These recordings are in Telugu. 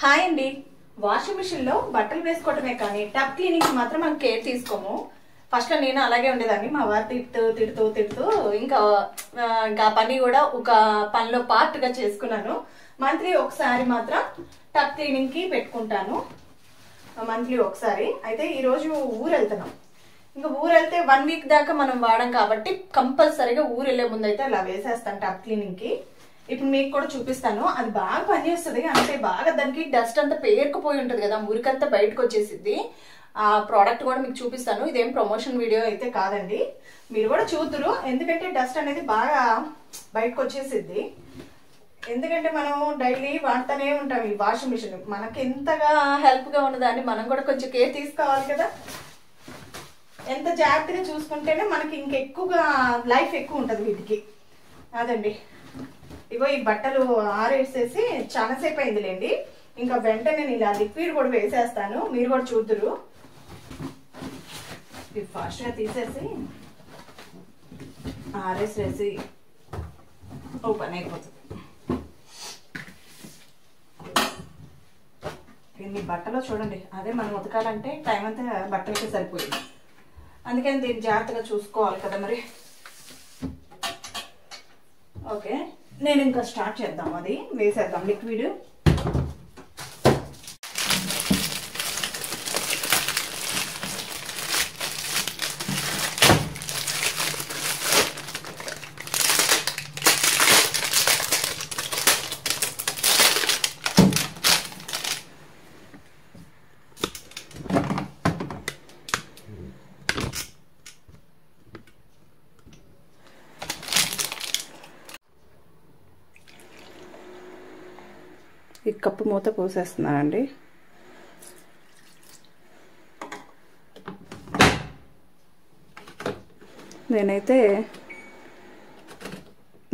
హాయ్ అండి. వాషింగ్ మిషన్ లో బట్టలు వేసుకోవటమే కానీ టబ్ క్లీనింగ్ మాత్రం మనం కేర్ తీసుకోము. ఫస్ట్ లో నేను అలాగే ఉండేదాన్ని. మా వారు తిడుతూ ఇంకా పని కూడా ఒక పనిలో పార్ట్ గా చేసుకున్నాను. మంత్లీ ఒకసారి మాత్రం టబ్ క్లీనింగ్ కి పెట్టుకుంటాను. మంత్లీ ఒకసారి. అయితే ఈ రోజు ఊరు వెళ్తున్నాం. ఇంకా ఊరు వెళ్తే 1 వీక్ దాకా మనం వాడం కాబట్టి కంపల్సరీగా ఊరు వెళ్లే ముందు అయితే అలా వేసేస్తాను టబ్ క్లీనింగ్ కి. ఇప్పుడు మీకు కూడా చూపిస్తాను. అది బాగా పనిచేస్తుంది. అంటే బాగా దానికి డస్ట్ అంతా పేరుకుపోయి ఉంటుంది కదా, మురికంతా బయటకు వచ్చేసిద్ది. ఆ ప్రోడక్ట్ కూడా మీకు చూపిస్తాను. ఇదేం ప్రమోషన్ వీడియో అయితే కాదండి, మీరు కూడా చూద్దురు. ఎందుకంటే డస్ట్ అనేది బాగా బయటకు వచ్చేసిద్ది. ఎందుకంటే మనం డైలీ వాడుతూనే ఉంటాం ఈ వాషింగ్ మిషన్. మనకి ఎంతగా హెల్ప్ గా ఉన్నదాన్ని మనం కూడా కొంచెం కేర్ తీసుకోవాలి కదా. ఎంత జాగ్రత్తగా చూసుకుంటేనే మనకి ఇంకెక్కువగా లైఫ్ ఎక్కువ ఉంటుంది వీటికి. అదండి. ఇగో ఈ బట్టలు ఆరేసేసి చాలాసేపు అయిందిలేండి. ఇంకా వెంటనే నేను ఇలా లిక్విడ్ కూడా వేసేస్తాను. మీరు కూడా చూద్దురు. ఇది ఫాస్ట్గా తీసేసి ఆరేసేసి ఓపెన్ అయిపోతుంది. ఇన్ని బట్టలు చూడండి. అదే మనం ఉతకాలంటే టైం అంతా బట్టలకి సరిపోయింది. అందుకని దీన్ని జాగ్రత్తగా చూసుకోవాలి కదా మరి. ఓకే, నేను ఇంకా స్టార్ట్ చేద్దాం. అది వేసేద్దాం లిక్విడ్. ఈ కప్పు మూత పోసేస్తున్నానండి. నేనైతే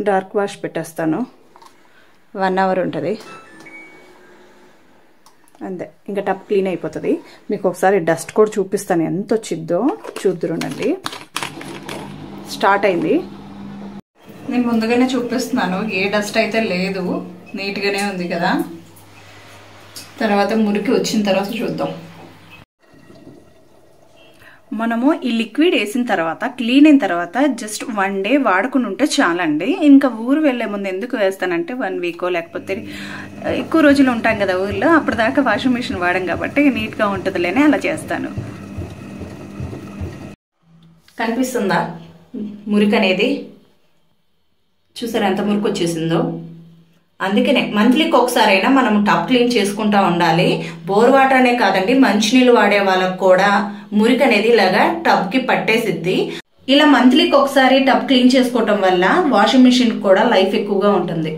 డార్క్ వాష్ పెట్టేస్తాను. 1 అవర్ ఉంటుంది అంతే. ఇంకా టప్ క్లీన్ అయిపోతుంది. మీకు ఒకసారి డస్ట్ కూడా చూపిస్తాను ఎంత వచ్చిద్దో చూద్దురునండి. స్టార్ట్ అయింది. నేను ముందుగానే చూపిస్తున్నాను. ఏ డస్ట్ అయితే లేదు, నీట్గానే ఉంది కదా. తర్వాత మురికి వచ్చిన తర్వాత చూద్దాం. మనము ఈ లిక్విడ్ వేసిన తర్వాత క్లీన్ అయిన తర్వాత జస్ట్ 1 డే వాడుకుని ఉంటే చాలండి. ఇంకా ఊరు వెళ్లే ముందు ఎందుకు వేస్తానంటే 1 వీకో లేకపోతే ఎక్కువ రోజులు ఉంటాం కదా ఊర్లో, అప్పటిదాకా వాషింగ్ మిషన్ వాడాం కాబట్టి నీట్గా ఉంటుందిలేనే అలా చేస్తాను. కనిపిస్తుందా మురికి అనేది? చూసారా ఎంత మురికి వచ్చేసిందో? అందుకనే మంత్లీకి ఒకసారైనా మనం టబ్ క్లీన్ చేసుకుంటా ఉండాలి. బోర్ వాటర్ అనే కాదండి, మంచినీళ్ళు వాడే వాళ్ళకు కూడా మురికి అనేది ఇలాగా టబ్ కి పట్టేసిద్ది. ఇలా మంత్లీకి ఒకసారి టబ్ క్లీన్ చేసుకోవటం వల్ల వాషింగ్ మిషన్ కూడా లైఫ్ ఎక్కువగా ఉంటుంది.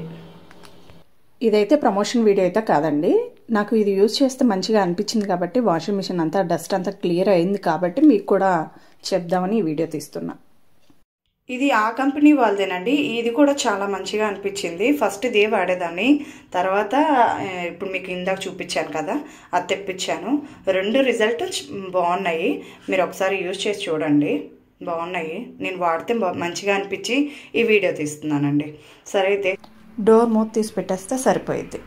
ఇదైతే ప్రమోషన్ వీడియో అయితే కాదండి. నాకు ఇది యూజ్ చేస్తే మంచిగా అనిపించింది కాబట్టి వాషింగ్ మిషన్ అంతా డస్ట్ అంతా క్లియర్ అయింది కాబట్టి మీకు కూడా చెప్దామని ఈ వీడియో తీస్తున్నా. ఇది ఆ కంపెనీ వాళ్ళదేనండి. ఇది కూడా చాలా మంచిగా అనిపించింది. ఫస్ట్ ఇదే వాడేదాన్ని, తర్వాత ఇప్పుడు మీకు ఇందాక చూపించాను కదా అది తెప్పించాను. 2 రిజల్ట్ బాగున్నాయి. మీరు ఒకసారి యూజ్ చేసి చూడండి, బాగున్నాయి. నేను వాడితే మంచిగా అనిపించి ఈ వీడియో తీస్తున్నానండి. సరే అయితే డోర్ మూత తీసి పెట్టేస్తే సరిపోయిద్ది.